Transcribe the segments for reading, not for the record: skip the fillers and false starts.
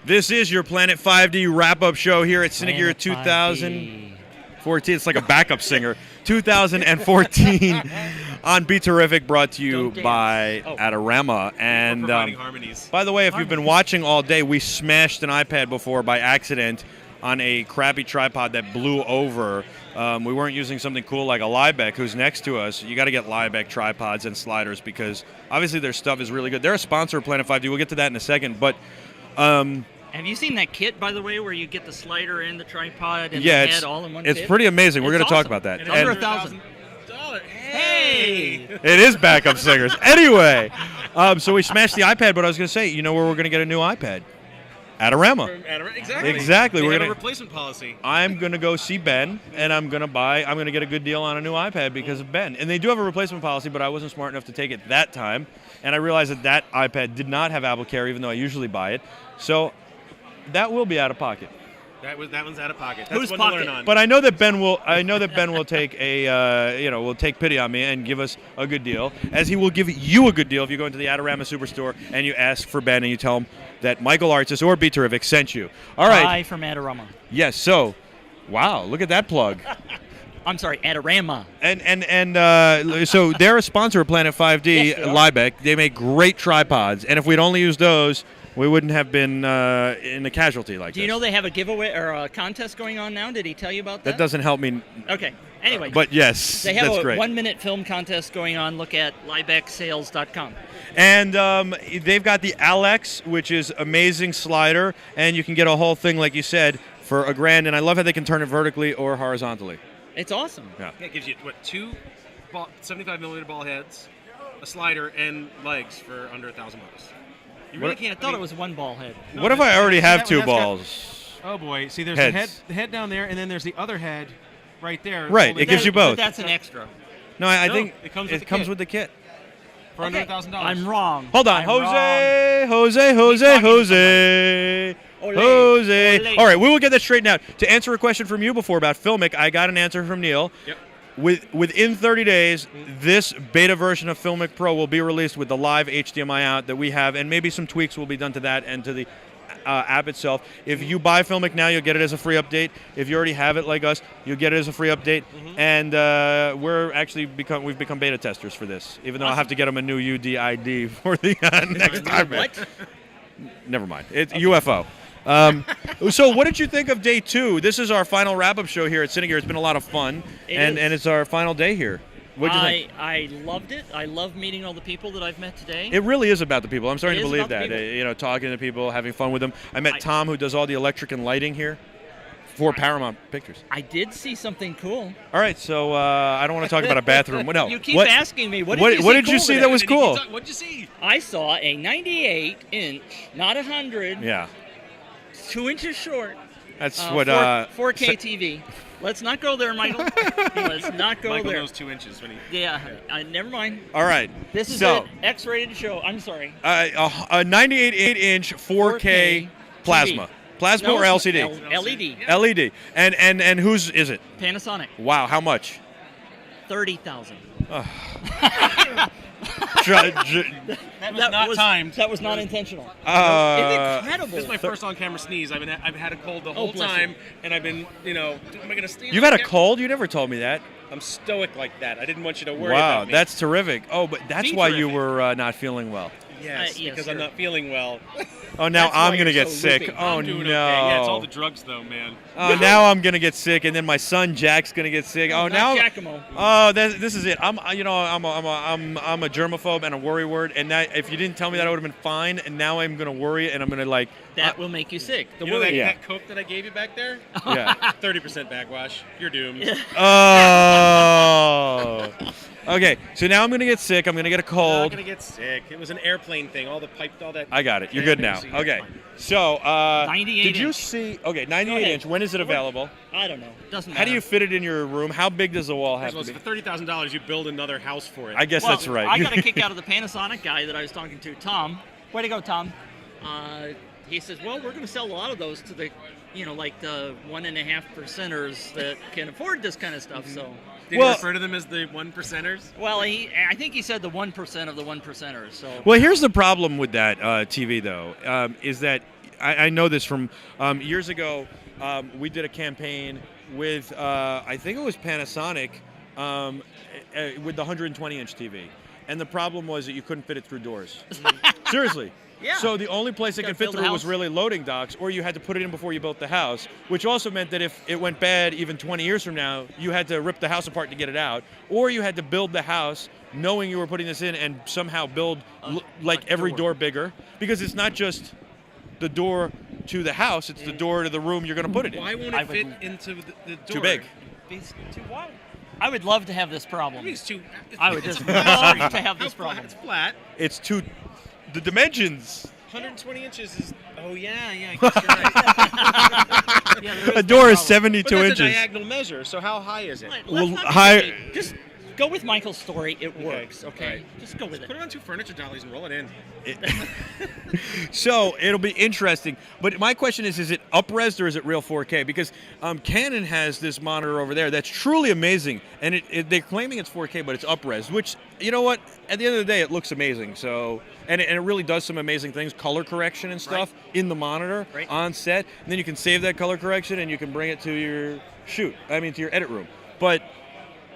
This is your Planet 5D wrap-up show here at Cine Gear 2014. It's like a backup singer. 2014 on BeTerrific, brought to you by Adorama. And by the way, if you've been watching all day, we smashed an iPad before by accident on a crappy tripod that blew over. We weren't using something cool like a Liebeck, who's next to us. You got to get Liebeck tripods and sliders because obviously their stuff is really good. They're a sponsor of Planet 5D. We'll get to that in a second, but. Have you seen that kit, by the way, where you get the slider and the tripod and the head all in one kit? It's pretty amazing. We're going to talk about that. It's under $1,000. Hey! It is backup singers. Anyway, so we smashed the iPad, but I was going to say, you know where we're going to get a new iPad? Adorama. Exactly. We're going to replacement policy. I'm going to go see Ben, and I'm going to get a good deal on a new iPad because of Ben. And they do have a replacement policy, but I wasn't smart enough to take it that time. And I realized that iPad did not have Apple Care, even though I usually buy it. So that will be out of pocket. That one's out of pocket. That's Whose one pocket? to learn on. But I know that Ben will. Will take will take pity on me and give us a good deal, as he will give you a good deal if you go into the Adorama Superstore and you ask for Ben and you tell him that Michael Artis or BeTerrific sent you. All right. Hi from Adorama. Yes. So, wow, look at that plug. I'm sorry, Adorama. So they're a sponsor of Planet 5D, yes, Liebeck. They make great tripods, and if we'd only used those, we wouldn't have been in a casualty like this. Do you know they have a giveaway or a contest going on now? Did he tell you about that? That doesn't help me. Okay. Anyway. But yes, they have that's a great. 1-minute film contest going on. Look at liebecksales.com. And they've got the Alex, which is amazing slider, and you can get a whole thing, like you said, for $1,000. And I love how they can turn it vertically or horizontally. It's awesome. Yeah. It gives you, two 75mm ball heads, a slider, and legs for under $1,000. You really can't. I thought it was one ball head. No, what if I already have two balls? Oh boy! See, there's the head down there, and then there's the other head right there. Right, it gives you both. But that's an extra. No, I think it comes with the kit. For under $1,000. I'm wrong. Hold on, Jose. Ole. All right, we will get that straightened out. To answer a question from you before about Filmic, I got an answer from Neil. Yep. Within 30 days, this beta version of Filmic Pro will be released with the live HDMI out that we have, and maybe some tweaks will be done to that and to the app itself. If you buy Filmic now, you'll get it as a free update. If you already have it like us, you'll get it as a free update. And we've become beta testers for this, even though I'll have to get them a new UDID for the next time. What? Never mind. It's UFO. So what did you think of day 2? This is our final wrap-up show here at Cine Gear. It's been a lot of fun, and it's our final day here. What did you think? I loved it. I love meeting all the people that I've met today. It really is about the people. I'm starting It to is believe about that. the people. Talking to people, having fun with them. I met Tom, who does all the electric and lighting here for Paramount Pictures. I did see something cool. All right, so I don't want to talk about a bathroom. No. You keep asking me, what did you see that was cool? What did you see? I saw a 98-inch, not 100. Yeah. 2 inches short. That's 4K TV. Let's not go there, Michael. Let's not go Michael there. knows 2 inches when he. Yeah, never mind. All right. This is an X-rated show. I'm sorry. A 98-inch 4K plasma. TV. Plasma or LCD? LED. LED. And whose is it? Panasonic. Wow, how much? 30,000. That was not timed. That was not intentional. It's incredible. This is my first on-camera sneeze. I've had a cold the whole time, and I've been, am I going to sneeze? You've had a cold? You never told me that. I'm stoic like that. I didn't want you to worry about me. Wow, that's terrific. Oh, but that's why you were not feeling well. Yes, yes, because sir. I'm not feeling well. Oh, now That's why I'm going to you're get so sick. loopy. Oh, I'm doing no. okay. Yeah, it's all the drugs, though, man. Oh, now I'm going to get sick, and then my son Jack's going to get sick. Oh, now. Giacomo. Oh, this is it. I'm a germaphobe and a worrywart, and that if you didn't tell me that, I would have been fine. And now I'm going to worry, and I'm going to That will make you sick. The You know worry. that Coke that I gave you back there? Yeah. 30% backwash. You're doomed. Oh. Okay, so now I'm going to get sick. I'm going to get a I'm cold. not going to get sick. It was an airplane thing. All that. I got it. You're good now. Okay. So, 98 did you inch. see? Okay, 98 inch. When is it available? I don't know. Doesn't matter. How do you fit it in your room? How big does the wall have Well, to be? for $30,000, you build another house for it. I guess that's right. I got a kick out of the Panasonic guy that I was talking to, Tom. Way to go, Tom. He says, well, we're going to sell a lot of those to the, like the 1.5%ers that can afford this kind of stuff. So. Did you refer to them as the 1%ers? Well, I think he said the 1% of the 1%ers. So. Well, here's the problem with that TV, though, is that I know this from years ago. We did a campaign with I think it was Panasonic with the 120-inch TV, and the problem was that you couldn't fit it through doors. Seriously. Yeah. So the only place it Gotta could fit build the through was house. really loading docks, or you had to put it in before you built the house, which also meant that if it went bad even 20 years from now, you had to rip the house apart to get it out, or you had to build the house knowing you were putting this in and somehow build like every door bigger, because it's not just the door to the house, it's the door to the room you're going to put it in. Why won't it fit into the door? Too big. It's too wide. I would love to have this problem. It's too. I would just flat. love to have this How flat? problem. It's flat. It's too. The dimensions. 120 inches is. Oh yeah. I guess you're right. Yeah, there A is door no is problem. 72 But that's inches. a diagonal measure. So how high is it? Let's Well, not be high- picky. Just go with Michael's story. It works, okay? All right. Just go with Put it it. on 2 furniture dollies and roll it in. So it'll be interesting. But my question is it up-resed or is it real 4K? Because Canon has this monitor over there that's truly amazing. And they're claiming it's 4K, but it's up-resed, which, you know what? At the end of the day, it looks amazing. So, and it really does some amazing things, color correction and stuff in the monitor Right. on set. And then you can save that color correction and you can bring it to your to your edit room. But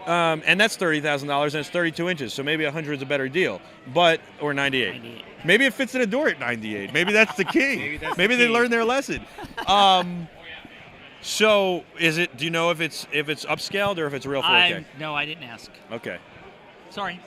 and that's $30,000 and it's 32 inches, so maybe 100 is a better deal. Or 98. 98. Maybe it fits in a door at 98. Maybe that's the key. Maybe they learned their lesson. So do you know if it's upscaled or if it's real 4K? No, I didn't ask. Okay. Sorry.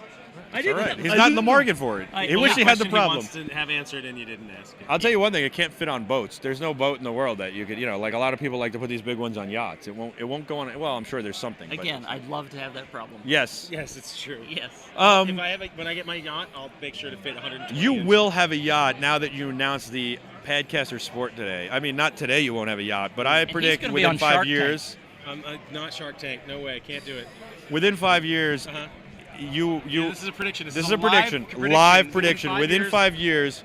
I All didn't. right. He's not in the market for it. He wish he had the problem. He wants to have answered and you didn't ask it. I'll tell you one thing, it can't fit on boats. There's no boat in the world that you could, like a lot of people like to put these big ones on yachts. It won't go on, well, I'm sure there's something. but- Again, I'd love to have that problem. Yes. Yes, it's true. Yes. When I get my yacht, I'll make sure to fit 120 You inches. will have a yacht now that you announced the Padcaster Sport today. I mean, not today you won't have a yacht, but I And he's predict gonna be within on 5 Shark years, I'm not Shark Tank. No way. I can't do it. within 5 years, Uh-huh. you This is a prediction. this is a prediction, live prediction. Within 5 years,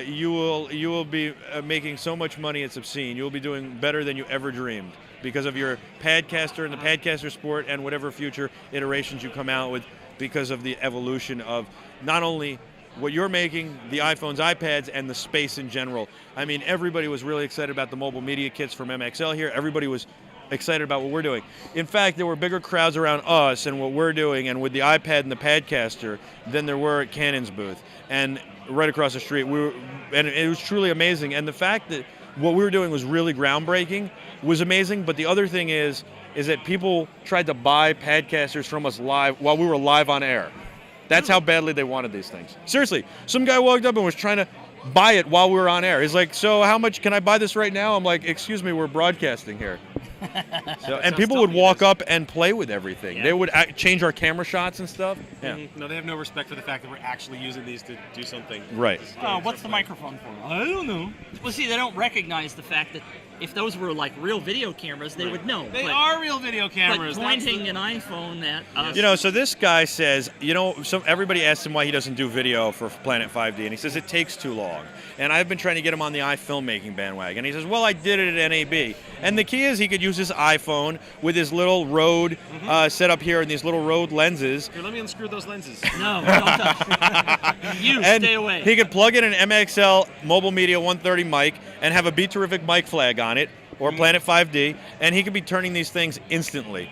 you will be making so much money it's obscene. You will be doing better than you ever dreamed because of your Padcaster and the Padcaster Sport and whatever future iterations you come out with, because of the evolution of not only what you're making, the iPhones, iPads, and the space in general. I mean, everybody was really excited about the mobile media kits from MXL here. Everybody was excited about what we're doing. In fact, there were bigger crowds around us and what we're doing and with the iPad and the Padcaster than there were at Canon's booth. And right across the street, and it was truly amazing. And the fact that what we were doing was really groundbreaking was amazing. But the other thing is that people tried to buy Padcasters from us live while we were live on air. That's how badly they wanted these things. Seriously, some guy walked up and was trying to buy it while we were on air. He's like, so how much can I buy this right now? I'm like, excuse me, we're broadcasting here. And people would walk up and play with everything. Yeah. They would change our camera shots and stuff. Yeah. No, they have no respect for the fact that we're actually using these to do something. Right. What's the microphone for? I don't know. Well, see, they don't recognize the fact that if those were like real video cameras, they would know. They but, are real video But cameras. pointing an iPhone at us. So this guy says, everybody asks him why he doesn't do video for Planet 5D, and he says it takes too long. And I've been trying to get him on the iFilmmaking bandwagon. And he says, well, I did it at NAB. And the key is he could use his iPhone with his little Rode set up here and these little Rode lenses. Here, let me unscrew those lenses. No, don't touch. You And stay away. he could plug in an MXL Mobile Media 130 mic and have a BeTerrific mic flag on it, or Planet 5D, and he could be turning these things instantly,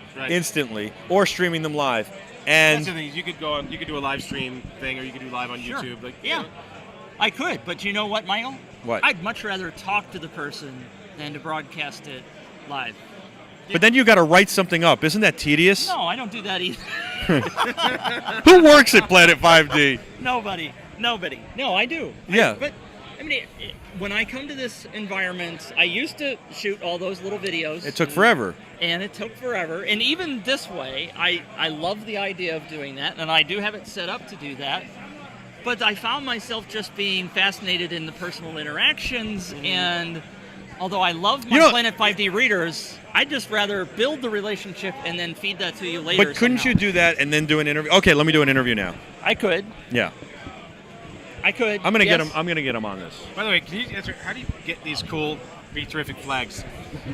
or streaming them live. And That's the thing. You could go on. You could do a live stream thing, or you could do live on Sure. YouTube. Like, Yeah, I could, but you know what, Michael? What? I'd much rather talk to the person than to broadcast it live. but then you got to write something up. Isn't that tedious? No, I don't do that either. Who works at Planet 5D? Nobody. No, I do. Yeah. But I mean, when I come to this environment, I used to shoot all those little videos. It took forever. And it took forever. And even this way, I love the idea of doing that, and I do have it set up to do that. But I found myself just being fascinated in the personal interactions, and although I love my Planet 5D readers, I'd just rather build the relationship and then feed that to you later. But couldn't somehow. you do that and then do an interview? Okay, let me do an interview now. I could. Yeah. I could. I'm gonna yes. get him. I'm gonna get him on this. by the way, can you answer? How do you get these cool BeTerrific flags.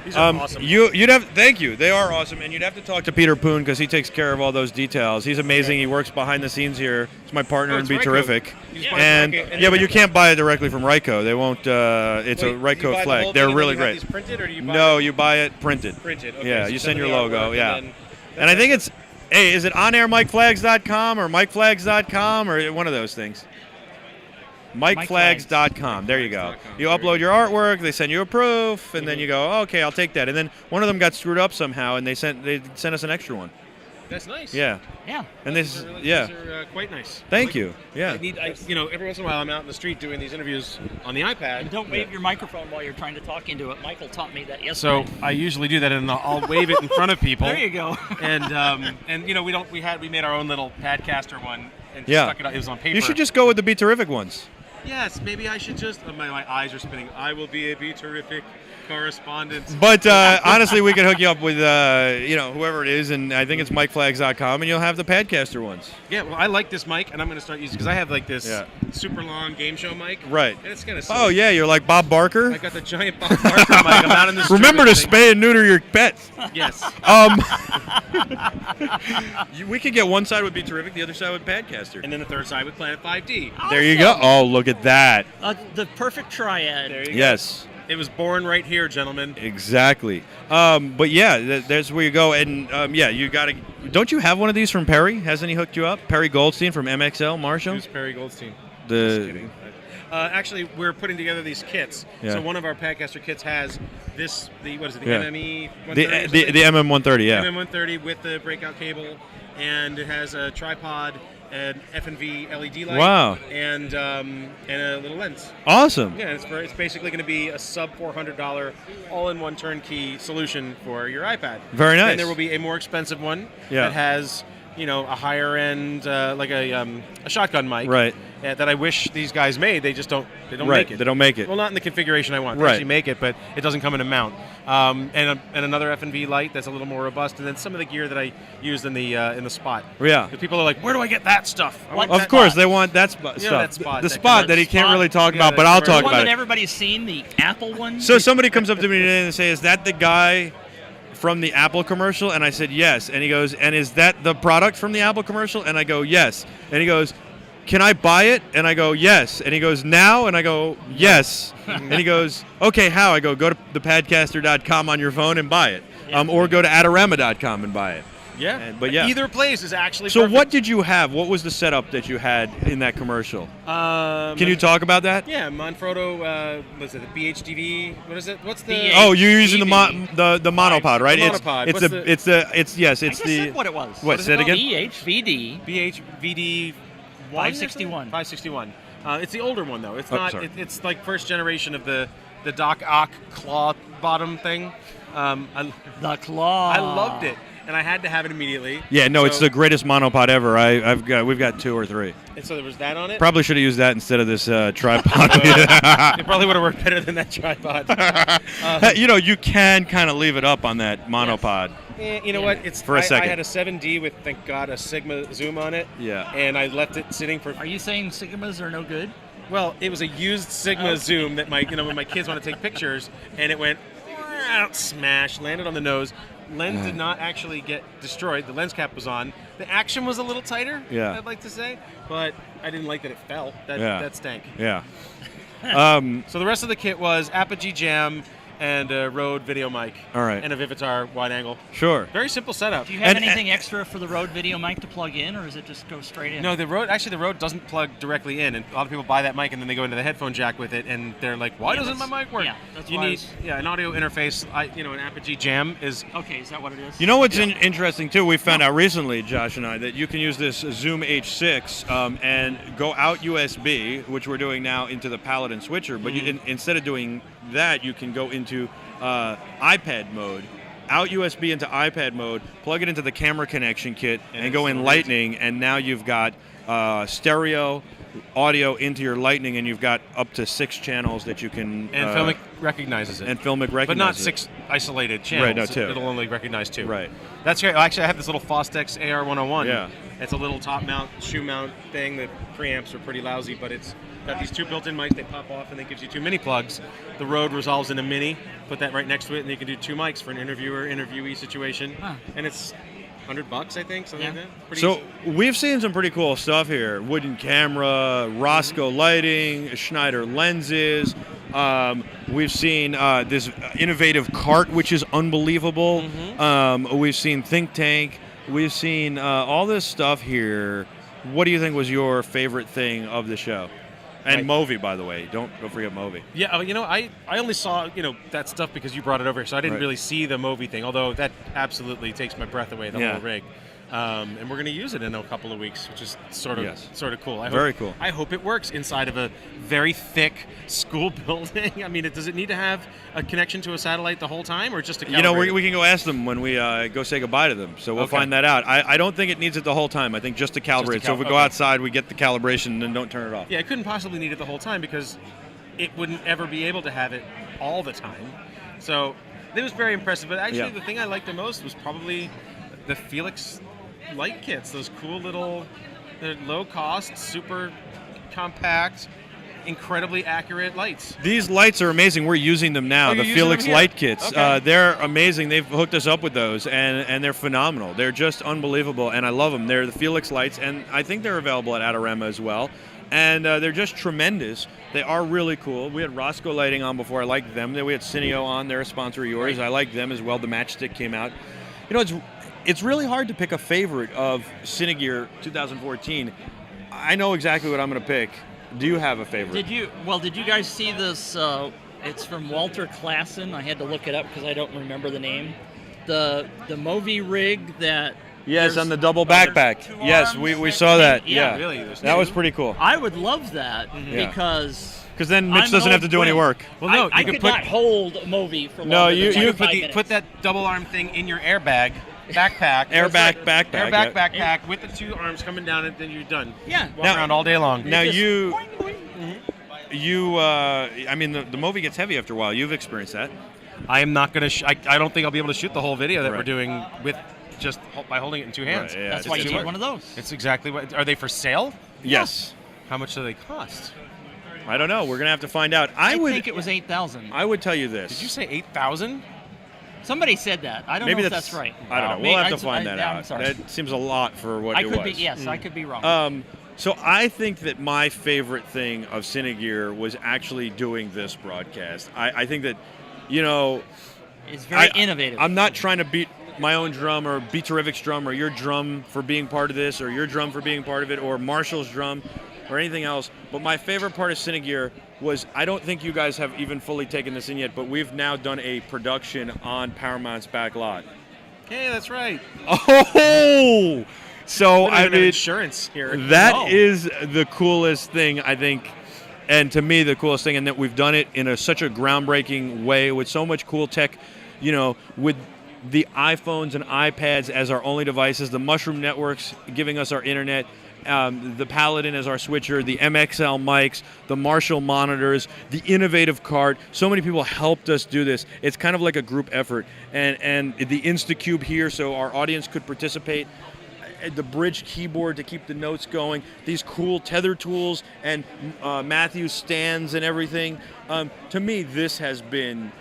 These are awesome. You'd have thank you. They are awesome, and you'd have to talk to Peter Poon because he takes care of all those details. He's amazing. He works behind the scenes here. He's my partner in it's BeTerrific. Ryko. And Okay. but you can't buy it directly from Ryko. They won't. It's a Wait, do you buy Ryko the flag. whole They're thing and really then you have great. these printed, or do you buy No, them you buy it printed. printed? Okay, Yeah, so you send send your the logo. artwork, Yeah. and then And I think it's. Hey, is it onairmikeflags.com or mikeflags.com or one of those things? MikeFlags.com. There you go. You upload your artwork. They send you a proof, and then you go, okay, I'll take that. And then one of them got screwed up somehow, and they sent us an extra one. That's nice. Yeah. Yeah. And These this, are really, yeah. These are quite nice. Thank you. Yeah. Every once in a while I'm out in the street doing these interviews on the iPad. And don't wave your microphone while you're trying to talk into it. Michael taught me that So yesterday. I usually do that, and I'll wave it in front of people. There you go. And we made our own little Padcaster one and Yeah. stuck it out. It was on paper. You should just go with the BeTerrific ones. Yes, maybe I should just. My eyes are spinning. I will be a BeTerrific correspondent. But honestly, we could hook you up with whoever it is, and I think it's MikeFlags.com, and you'll have the Padcaster ones. Yeah, well, I like this mic, and I'm going to start using because I have like this Yeah. super long game show mic. Right. And it's kind of. Oh yeah, you're like Bob Barker. I got the giant Bob Barker mic. I'm out in the street. Remember to with spay and neuter your pets. Yes. We could get one side with BeTerrific, the other side with Padcaster. And then the third side with Planet 5D. There you go. Oh, look at that. The perfect triad. There you go. Yes. It was born right here, gentlemen. Exactly. But yeah, there's where you go. And you got to. Don't you have one of these from Perry? Hasn't he hooked you up? Perry Goldstein from MXL Marshall? Who's Perry Goldstein? The- Just kidding. Actually, we're putting together these kits. Yeah. So one of our Padcaster kits has what is it, the Yeah. MME 130? The MM130, yeah. MM130 with the breakout cable, and it has a tripod, an F&V LED light, Wow. and a little lens. Awesome. Yeah, it's basically going to be a sub $400 all-in-one turnkey solution for your iPad. Very nice. And there will be a more expensive one Yeah. that has a higher end, like a shotgun mic. Right. That I wish these guys made. They just don't. They don't Right, make it. they don't make it. Well, not in the configuration I want. They Right. actually make it, but it doesn't come in a mount. And another F&V light that's a little more robust, and then some of the gear that I used in the spot. Yeah. Because people are like, where do I get that stuff? I want Of that course, spot." they want that stuff. that spot, the that spot that he can't spot. really talk Yeah, about, but that I'll commercial. talk The one about that it. everybody's seen, the Apple one. So somebody comes up to me today and says, "Is that the guy from the Apple commercial?" And I said, "Yes." And he goes, "And is that the product from the Apple commercial?" And I go, "Yes." And he goes, "Can I buy it?" And I go, "Yes." And he goes, "Now?" And I go, "Yes." And he goes, "Okay, how?" I go, "Go to thepadcaster.com on your phone and buy it, or go to adorama.com and buy it." Yeah. But yeah. Either place is actually. So perfect. what did you have? What was the setup that you had in that commercial? Can you talk about that? Yeah, Manfrotto. Was it the BHDV? What is it? What's the? BH. Oh, you're using the DV. the monopod, right? The monopod. It's What's the the- it's the it's yes, I it's just the said what it was. What? is Say it it again. BHVD. BHVD 561. 561. It's the older one though. It's Oh, not. sorry. It's like first generation of the Doc Ock claw bottom thing. The claw. I loved it, and I had to have it immediately. Yeah, no, it's So- the greatest monopod ever. We've got 2 or 3. And so there was that on it. Probably should have used that instead of this tripod. It probably would have worked better than that tripod. You can kind of leave it up on that monopod. You know what? It's For a second. I had a 7D with, thank God, a Sigma zoom on it. Yeah. And I left it sitting for. Are you saying Sigmas are no good? Well, it was a used Sigma Okay. zoom that when my kids want to take pictures, and it went smash, landed on the nose. Lens did not actually get destroyed. The lens cap was on. The action was a little tighter. Yeah. I'd like to say, but I didn't like that it fell. That stank. Yeah. So the rest of the kit was Apogee Jam and a Rode video mic. All right. And a Vivitar wide angle. Sure. Very simple setup. Do you have And- anything extra for the Rode video mic to plug in, or does it just go straight in? No, the Rode doesn't plug directly in, and a lot of people buy that mic and then they go into the headphone jack with it, and they're like, "Why Yeah, doesn't my that's- mic work?" yeah, that's you why I need was- an audio interface. An Apogee Jam is. Okay, is that what it is? You know what's interesting too? We found out recently, Josh and I, that you can use this Zoom H6 and go out USB, which we're doing now, into the Paladin switcher. But instead of doing that, you can go into iPad mode, out USB into iPad mode, plug it into the camera connection kit, and go in Lightning, and now you've got stereo audio into your Lightning, and you've got up to 6 channels that you can. And Filmic recognizes it. And Filmic recognizes but not it. 6 isolated channels. Right, no, 2. It'll only recognize 2. Right. That's great. Actually, I have this little Fostex AR101. Yeah. It's a little top mount, shoe mount thing. The preamps are pretty lousy, but it's got these 2 built-in mics. They pop off, and it gives you 2 mini plugs. The Rode resolves in a mini. Put that right next to it, and you can do 2 mics for an interviewee situation. Huh. And it's $100, I think, something like that. Pretty So easy. we've seen some pretty cool stuff here. Wooden camera, Roscoe lighting, Schneider lenses. We've seen this innovative cart, which is unbelievable. We've seen Think Tank. We've seen all this stuff here. What do you think was your favorite thing of the show? And Movi, by the way. Don't forget Movi. Yeah, I only saw, that stuff because you brought it over here, so I didn't Right. really see the Movi thing, although that absolutely takes my breath away, the Yeah. whole rig. And we're going to use it in a couple of weeks, which is sort of cool. Very cool. I hope it works inside of a very thick school building. I mean, does it need to have a connection to a satellite the whole time, or just a calibrate? We can go ask them when we go say goodbye to them. So we'll Okay. find that out. I don't think it needs it the whole time. I think just to calibrate. So if we go okay. outside, we get the calibration and then don't turn it off. Yeah, it couldn't possibly need it the whole time because it wouldn't ever be able to have it all the time. So it was very impressive. But actually, the thing I liked the most was probably the Felix light kits. Those cool little, they're low cost, super compact, incredibly accurate lights. These lights are amazing. We're using them now. Oh, The you're using Felix them here? light kits. Okay. They're amazing. They've hooked us up with those, and they're phenomenal. They're just unbelievable, and I love them. They're the Felix lights, and I think they're available at Adorama as well. And they're just tremendous. They are really cool. We had Roscoe Lighting on before. I liked them. Then we had Cineo on. They're a sponsor of yours. I like them as well. The Matchstick came out. It's really hard to pick a favorite of Cinegear 2014. I know exactly what I'm going to pick. Do you have a favorite? Did you guys see this? It's from Walter Klassen. I had to look it up because I don't remember the name. The Movi rig that. Yes, there's- on the double backpack. two Yes, arms we that saw that. yeah. Yeah, Really? There's that two? was pretty cool. I would love that Yeah. because. Because then Mitch I'm doesn't an have to old do any friend. work. Well, no, I you could could put not hold a Movi for No, longer you- than you 25 minutes. put that double arm thing in your airbag backpack. Airbag backpack. Airbag yeah. backpack with the 2 arms coming down, and then you're done. Yeah. Walk Now- around all day long. Now Just you, boing, boing. I mean, the movie gets heavy after a while. You've experienced that. I am not going to. I don't think I'll be able to shoot the whole video that we're Right. doing with just by holding it in 2 hands. Right, yeah, That's it's why you too need much. one of those. It's exactly what. Are they for sale? Yes. How much do they cost? I don't know. We're gonna have to find out. I think it was 8,000. I would tell you this. Did you say 8,000? Somebody said that. I don't Maybe know if that's right. I don't know. Maybe- We'll have to find that I'm out. sorry. That seems a lot for what I it could was. be. Yes, I could be wrong. So I think that my favorite thing of Cinegear was actually doing this broadcast. I think that, It's very innovative. I'm not trying to beat my own drum or BeTerrific's drum or your drum for being part of this or your drum for being part of it or Marshall's drum or anything else. But my favorite part of Cinegear was, I don't think you guys have even fully taken this in yet, but we've now done a production on Paramount's back lot. Hey, that's right. Oh! So, We don't I even have mean, insurance here. that is the coolest thing, I think, and to me, the coolest thing, and that we've done it in such a groundbreaking way with so much cool tech, with the iPhones and iPads as our only devices, the Mushroom Networks giving us our internet, the Paladin as our switcher, the MXL mics, the Marshall monitors, the innovative cart. So many people helped us do this. It's kind of like a group effort. And the InstaCube here so our audience could participate. The bridge keyboard to keep the notes going, these cool tether tools and Matthew's stands and everything. To me, this has been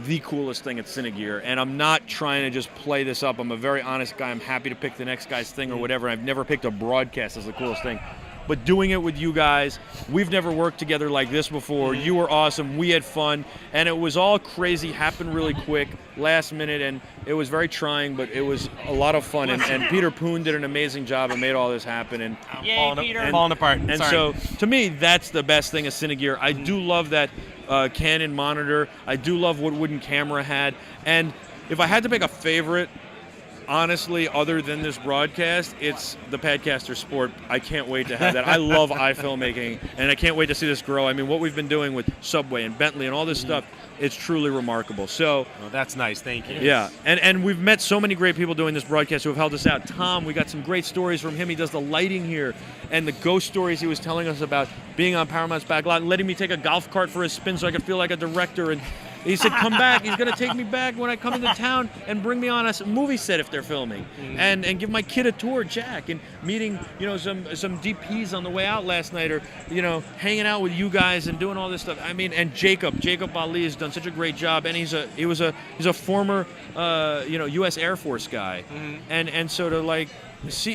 the coolest thing at Cinegear, and I'm not trying to just play this up. I'm a very honest guy. I'm happy to pick the next guy's thing or whatever. I've never picked a broadcast as the coolest thing. But doing it with you guys, we've never worked together like this before. You were awesome. We had fun. And it was all crazy, happened really quick, last minute, and it was very trying, but it was a lot of fun. And Peter Poon did an amazing job and made all this happen. And Yay, Peter. Falling apart. and Sorry. so, to me, that's the best thing of Cinegear. I do love that Canon monitor. I do love what Wooden Camera had. And if I had to pick a favorite, honestly, other than this broadcast, it's the Padcaster Sport. I can't wait to have that. I love iFilmmaking, and I can't wait to see this grow. I mean, what we've been doing with Subway and Bentley and all this stuff, it's truly remarkable. So, Oh, that's nice. Thank you. yeah, and we've met so many great people doing this broadcast who have helped us out. Tom, we got some great stories from him. He does the lighting here, and the ghost stories he was telling us about being on Paramount's back lot and letting me take a golf cart for a spin so I could feel like a director. And He said, come back. He's going to take me back when I come into town and bring me on a movie set if they're filming. And give my kid a tour, Jack, and meeting, some DPs on the way out last night, or, hanging out with you guys and doing all this stuff. I mean, and Jacob Ali has done such a great job, and he's a former, U.S. Air Force guy. And so to,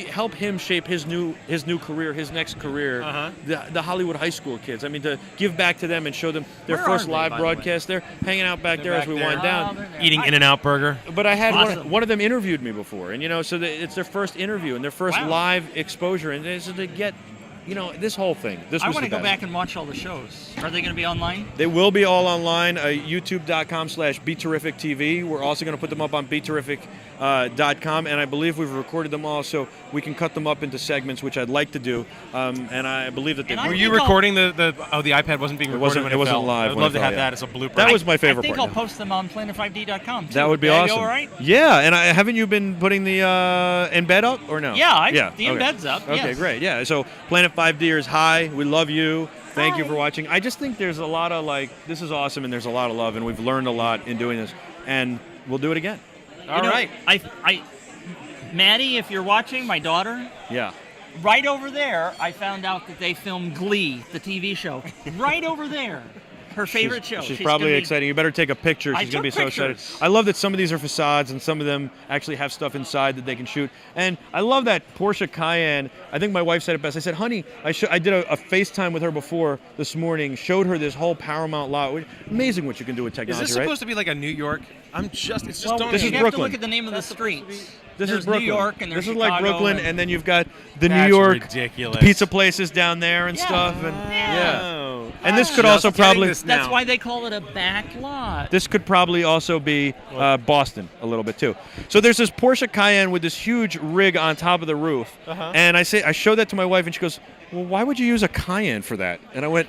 help him shape his new career, his next career, the Hollywood high school kids. I mean, to give back to them and show them their first live broadcast. They're hanging out back there as we wind down, eating In-N-Out Burger. But I had one of them interviewed me before, and so it's their first interview and their first live exposure, and so to get. This whole thing. I want to go back and watch all the shows. Are they going to be online? They will be all online. YouTube.com/BeTerrific TV. We're also going to put them up on BeTerrific.com, and I believe we've recorded them all, so we can cut them up into segments, which I'd like to do. And I believe that they. Were you recording the iPad wasn't being recorded? It wasn't live. I'd love to have that as a blooper. That was my favorite part. I part. think I'll post them on Planet5D.com. That would be awesome. All right? Yeah, and haven't you been putting the embed up or no? Yeah, the embed's up. Okay, yes. Great. Yeah, so Planet 5D'ers, hi, we love you. Thank you for watching. I just think there's a lot of this is awesome, and there's a lot of love, and we've learned a lot in doing this, and we'll do it again. All right. Maddie, if you're watching, my daughter. Yeah. Right over there, I found out that they filmed Glee, the TV show. Right over there. Her favorite show. She's probably excited. You better take a picture. She's going to be so excited. I love that some of these are facades and some of them actually have stuff inside that they can shoot. And I love that Porsche Cayenne. I think my wife said it best. I said, honey, I did a FaceTime with her before this morning, showed her this whole Paramount lot. Amazing what you can do with technology, Is this supposed to be like a New York? This is you have Brooklyn. to look at the name of the streets. This there's is Brooklyn. New York and there's This is Chicago like Brooklyn, and then you've got the New That's York ridiculous. pizza places down there and stuff. And and this could also probably that's why they call it a back lot. This could probably also be Boston a little bit too. So there's this Porsche Cayenne with this huge rig on top of the roof, and I showed that to my wife, and she goes, "Well, why would you use a Cayenne for that?" And I went,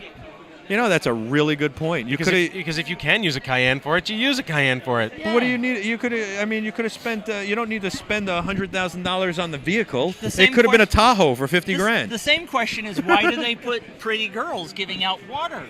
that's a really good point. Because if you can use a Cayenne for it, you use a Cayenne for it. But what do you need? You could have spent. You don't need to spend $100,000 on the vehicle. It could have been a Tahoe for $50,000. The same question is, why do they put pretty girls giving out water?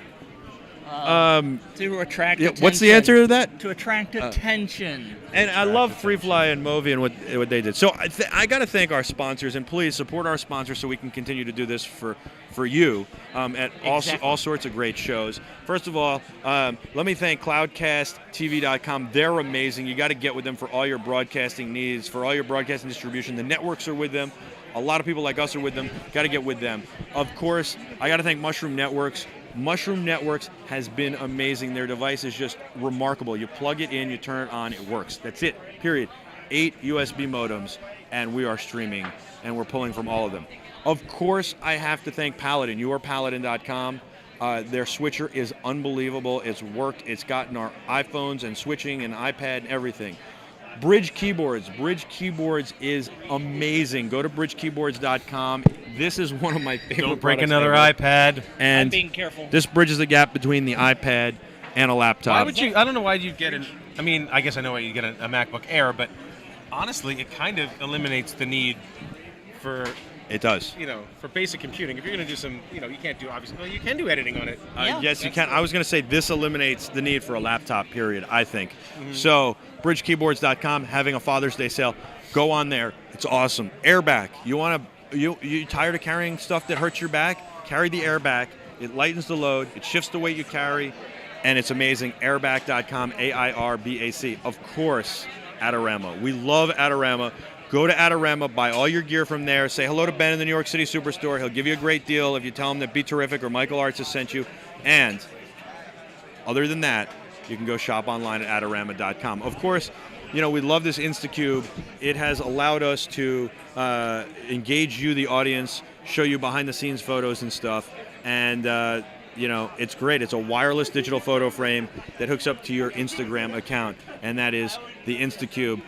To attract attention. What's the answer to that? To attract attention. And I love Free Fly and Movi and what they did. So I got to thank our sponsors, and please support our sponsors so we can continue to do this for you at all sorts of great shows. First of all, let me thank CloudcastTV.com. They're amazing. You got to get with them for all your broadcasting needs, for all your broadcasting distribution. The networks are with them. A lot of people like us are with them. Got to get with them. Of course, I got to thank Mushroom Networks. Mushroom Networks has been amazing. Their device is just remarkable. You plug it in, you turn it on, it works. That's it, period. 8 USB modems, and we are streaming, and we're pulling from all of them. Of course, I have to thank Paladin, yourpaladin.com. Their switcher is unbelievable. It's worked. It's gotten our iPhones and switching and iPad and everything. Bridge Keyboards. Bridge Keyboards is amazing. Go to bridgekeyboards.com. This is one of my favorite Don't break another iPad. And I'm being careful. This bridges the gap between the iPad and a laptop. Why would you? I don't know why you'd get an. I mean, I guess I know why you get a MacBook Air, but honestly, it kind of eliminates the need for. It does. For basic computing. If you're going to do some, you can't do, obviously, well, you can do editing on it. Yes, you can. I was going to say this eliminates the need for a laptop, period, I think. So, bridgekeyboards.com, having a Father's Day sale. Go on there. It's awesome. Airbag. You tired of carrying stuff that hurts your back? Carry the Airbag. It lightens the load. It shifts the weight you carry. And it's amazing. Airbag.com, AIRBAC. Of course, Adorama. We love Adorama. Go to Adorama, buy all your gear from there. Say hello to Ben in the New York City Superstore. He'll give you a great deal if you tell him that BeTerrific or Michael Arts has sent you. And other than that, you can go shop online at Adorama.com. Of course, we love this InstaCube. It has allowed us to engage you, the audience, show you behind-the-scenes photos and stuff. And, it's great. It's a wireless digital photo frame that hooks up to your Instagram account, and that is the InstaCube.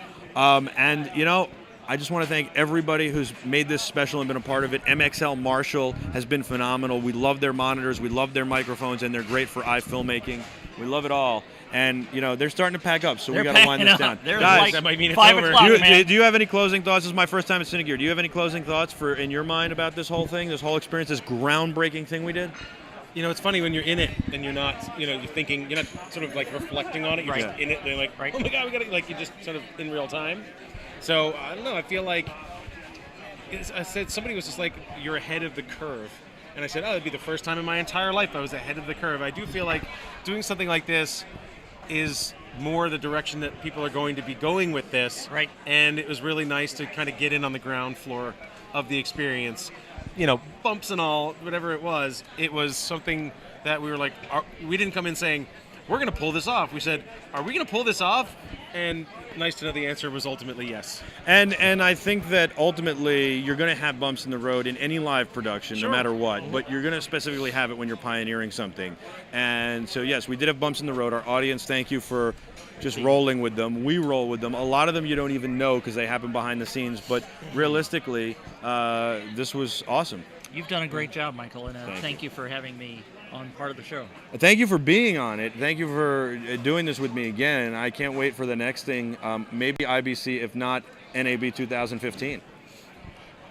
I just want to thank everybody who's made this special and been a part of it. MXL Marshall has been phenomenal. We love their monitors. We love their microphones, and they're great for filmmaking. We love it all. And, they're starting to pack up, so we got to wind this down. Guys, that might mean it's 5 over. o'clock, man. Do you have any closing thoughts? This is my first time at Cinegear. Do you have any closing thoughts in your mind about this whole thing, this whole experience, this groundbreaking thing we did? You know, it's funny when you're in it and you're not, you're thinking, you're not sort of like reflecting on it. You're just in it. And you're like, oh my God, we got to, like, you're just sort of in real time. So, I don't know. I feel like, I said, somebody was just like, you're ahead of the curve. And I said, oh, it'd be the first time in my entire life I was ahead of the curve. I do feel like doing something like this is more the direction that people are going to be going with this. Right. And it was really nice to kind of get in on the ground floor of the experience. Bumps and all, whatever it was something that we were like, we didn't come in saying, we're going to pull this off. We said, are we going to pull this off? And nice to know the answer was ultimately yes. And I think that ultimately you're going to have bumps in the road in any live production, no matter what. But you're going to specifically have it when you're pioneering something. And so, yes, we did have bumps in the road. Our audience, thank you for just rolling with them. We roll with them. A lot of them you don't even know because they happen behind the scenes. But realistically, this was awesome. You've done a great job, Michael, and thank you for having me on part of the show. Thank you for being on it. Thank you for doing this with me again. I can't wait for the next thing. Maybe IBC, if not NAB 2015.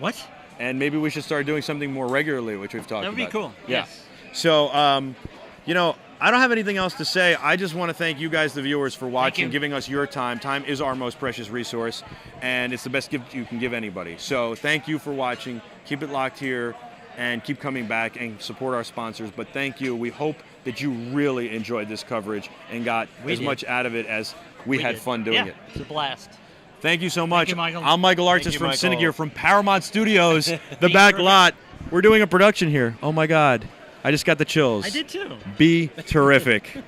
What? And maybe we should start doing something more regularly, which we've talked about. That would be cool. Yeah. Yes. So, I don't have anything else to say. I just want to thank you guys, the viewers, for watching, giving us your time. Time is our most precious resource, and it's the best gift you can give anybody. So thank you for watching. Keep it locked here, and keep coming back and support our sponsors. But thank you. We hope that you really enjoyed this coverage and got as much out of it as we had fun doing it. It's a blast. Thank you so much. Thank you, Michael. I'm Michael Artis from Cinegear from Paramount Studios, the back lot. We're doing a production here. Oh, my God. I just got the chills. I did, too. Be terrific.